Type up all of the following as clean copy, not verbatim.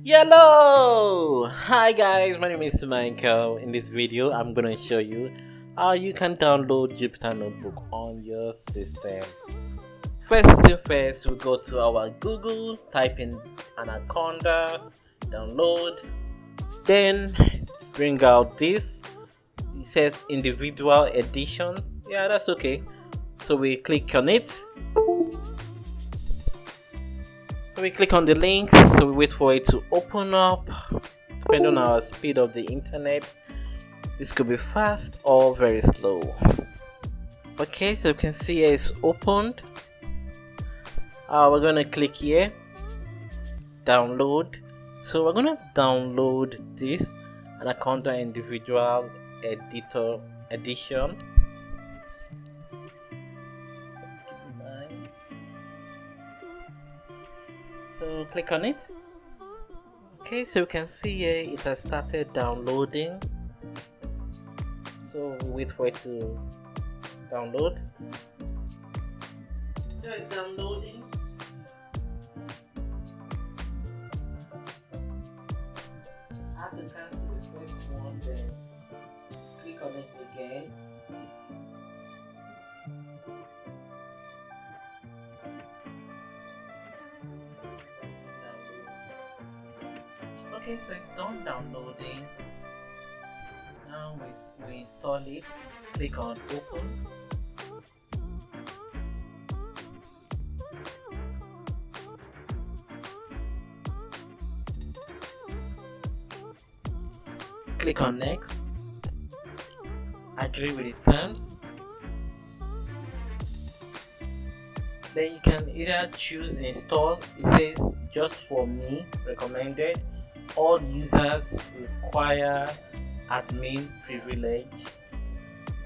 Hello! Hi guys, my name is Michael. In this video, I'm gonna show you how you can download Jupyter Notebook on your system. First thing first, we go to our Google, type in anaconda, download, then bring out this. It says individual edition. Yeah, that's okay. So we click on it. So we click on the link, so we wait for it to open up. Depending on our speed of the internet, this could be fast or very slow. Okay, so you can see here it's opened. We're gonna click here, download. So we're gonna download this Anaconda individual editor edition. So click on it. Okay, so you can see here it has started downloading. So wait for it to download. So it's downloading. I have to cancel the first one, then click on it again. Okay, so it's done downloading. Now we install it. Click on open. Click on next. Agree with the terms. Then you can either choose install. It says just for me, recommended. All users require admin privilege.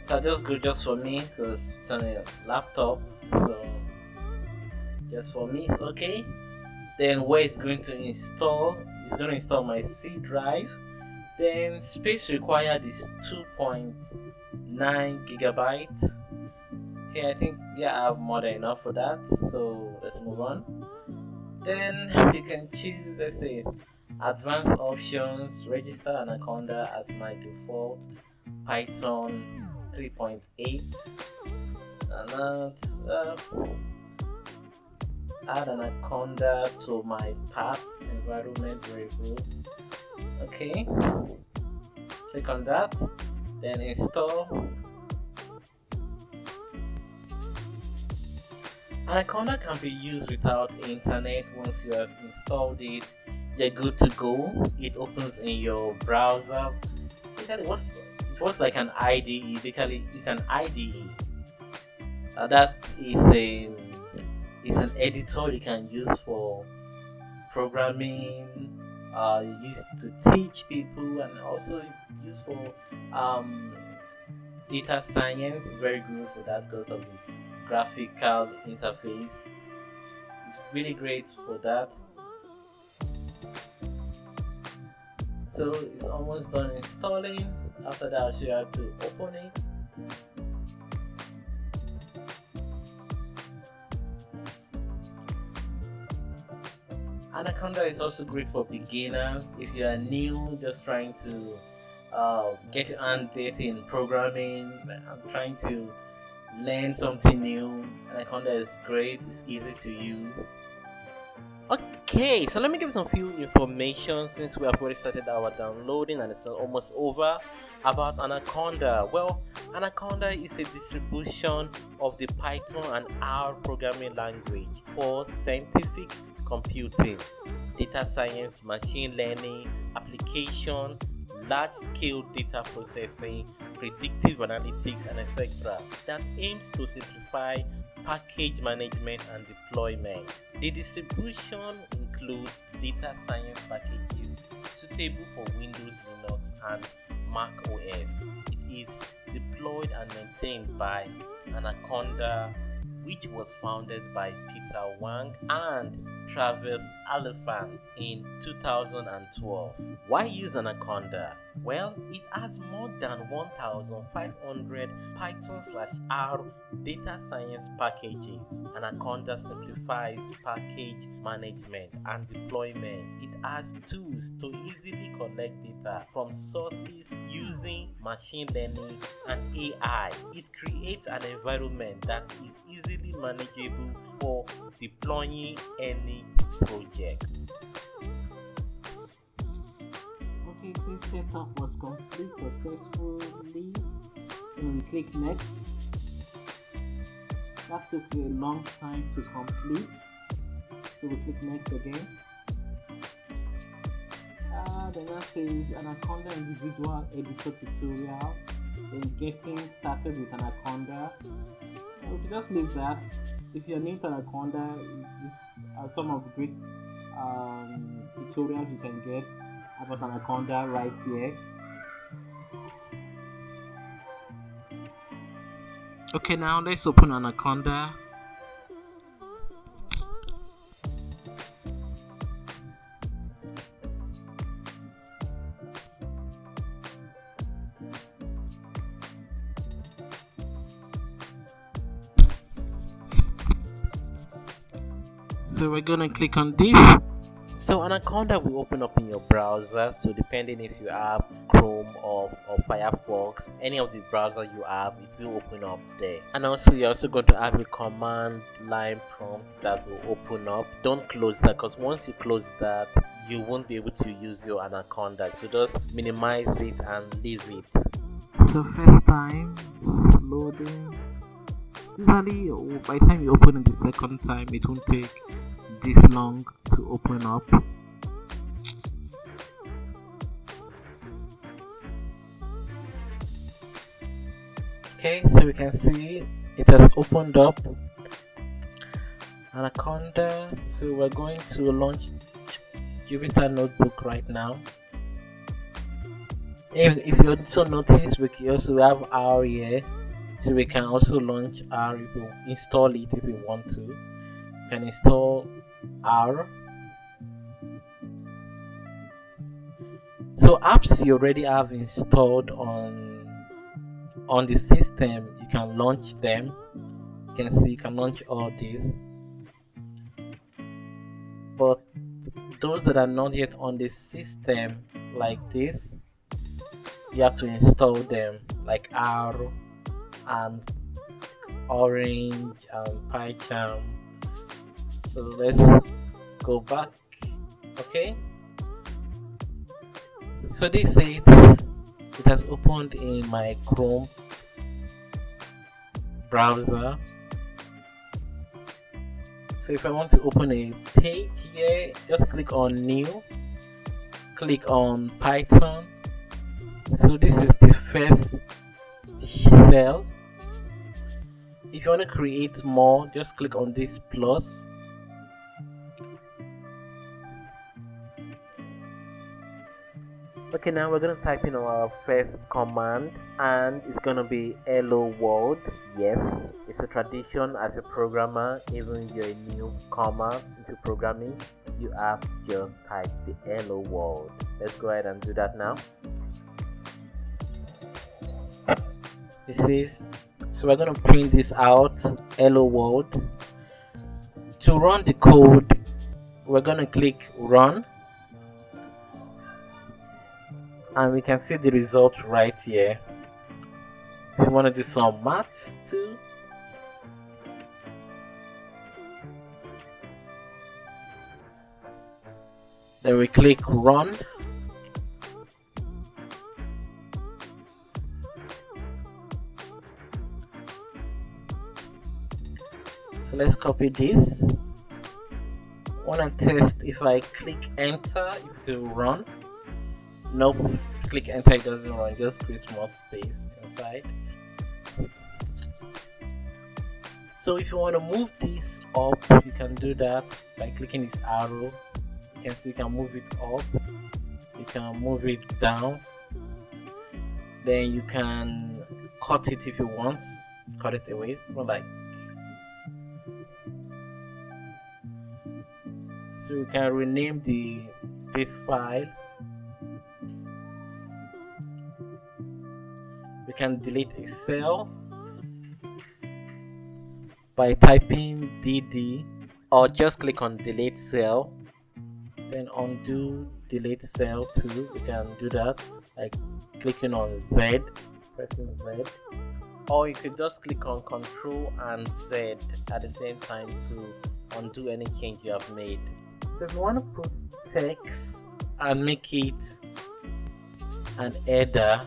So I just go just for me because it's on a laptop. So just for me, it's okay. Then where it's going to install, it's going to install my C drive. Then space required is 2.9 gigabytes. Okay, I think I have more than enough for that. So let's move on. Then you can choose, let's say, advanced options, register Anaconda as my default, Python 3.8, and add Anaconda to my path environment variable. Okay, click on that, then install. Anaconda can be used without internet. Once you have installed it, you're good to go. It opens in your browser. It was like an IDE. Basically, it's an IDE. That is an editor you can use for programming. Used to teach people, and also used for data science. Very good for that because of the graphical interface. It's really great for that. So it's almost done installing. After that, you have to open it. Anaconda is also great for beginners. If you are new, just trying to get your hand dirty in programming, I'm trying to learn something new. Anaconda is great. It's easy to use. Okay, so let me give some few information since we have already started our downloading and it's almost over about Anaconda. Well, Anaconda is a distribution of the Python and R programming language for scientific computing, data science, machine learning, application, large-scale data processing, predictive analytics, and etc. that aims to simplify package management and deployment. The distribution includes data science packages suitable for Windows, Linux, and Mac OS. It is deployed and maintained by Anaconda, which was founded by Peter Wang and Travis Oliphant in 2012. Why use Anaconda? Well, it has more than 1,500 Python/R data science packages. Anaconda simplifies package management and deployment. It has tools to easily collect data from sources using machine learning and AI. It creates an environment that is easily manageable for deploying any project. Okay, since setup was complete successfully, so we click next. That took a long time to complete, so we click next again. Then that says Anaconda individual editor tutorial. Then getting started with Anaconda. We can just leave that. If you're new to Anaconda, these are some of the great tutorials you can get about Anaconda right here. Okay, now let's open Anaconda. So we're gonna click on this. So Anaconda will open up in your browser. So depending if you have Chrome or Firefox, any of the browser you have, it will open up there. And also you're also going to have a command line prompt that will open up. Don't close that, because once you close that, you won't be able to use your Anaconda. So just minimize it and leave it. So first time loading. Usually by the time you open it the second time, it won't take this long to open up. Okay, so we can see it has opened up Anaconda. So we're going to launch Jupyter Notebook right now. If you also notice, we can also have R here, so we can also launch R if you install it. If you want to, you can install R. So apps you already have installed on the system, you can launch them. You can see you can launch all these, but those that are not yet on the system, like this, you have to install them, like R and Orange and PyCharm. So let's go back. Okay, so this said it has opened in my Chrome browser. So if I want to open a page here, just click on new, click on Python. So this is the first cell. If you want to create more, just click on this plus. Okay, now we're going to type in our first command, and it's going to be hello world. Yes, it's a tradition as a programmer. Even if you're a newcomer into programming, you have to just type the hello world. Let's go ahead and do that now. This is, so we're going to print this out, hello world. To run the code, we're going to click run, and we can see the result right here. If you want to do some maths too, then we click run. So let's copy this. Want to test if I click enter, it will run. Nope, click enter, it doesn't run, just create more space inside. So if you want to move this up, you can do that by clicking this arrow. You can see you can move it up, you can move it down, then you can cut it if you want, cut it away, more like. So you can rename this file. We can delete a cell by typing DD, or just click on delete cell. then undo delete cell too. You can do that like clicking on Z, pressing Z, or you could just click on Control and Z at the same time to undo any change you have made. So if you want to put text and make it an header,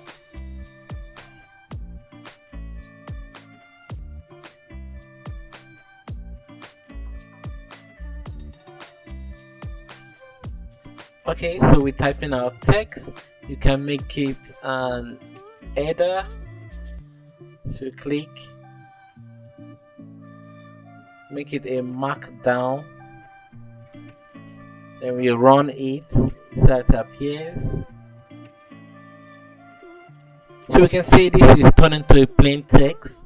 okay, so we type in our text. You can make it an header. So click, make it a markdown, then we run it so it appears. So we can say this is turned into a plain text.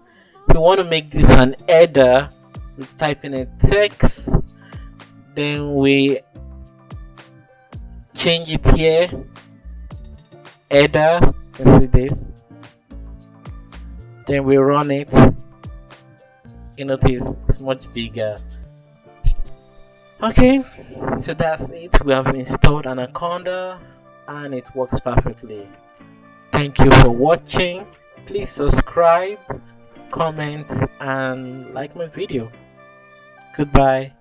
If you want to make this an header, we type in a text, then we change it here, header, you can see this, then we run it. You notice it's much bigger. Okay, so that's it. We have installed Anaconda and it works perfectly. Thank you for watching. Please subscribe, comment and like my video. Goodbye.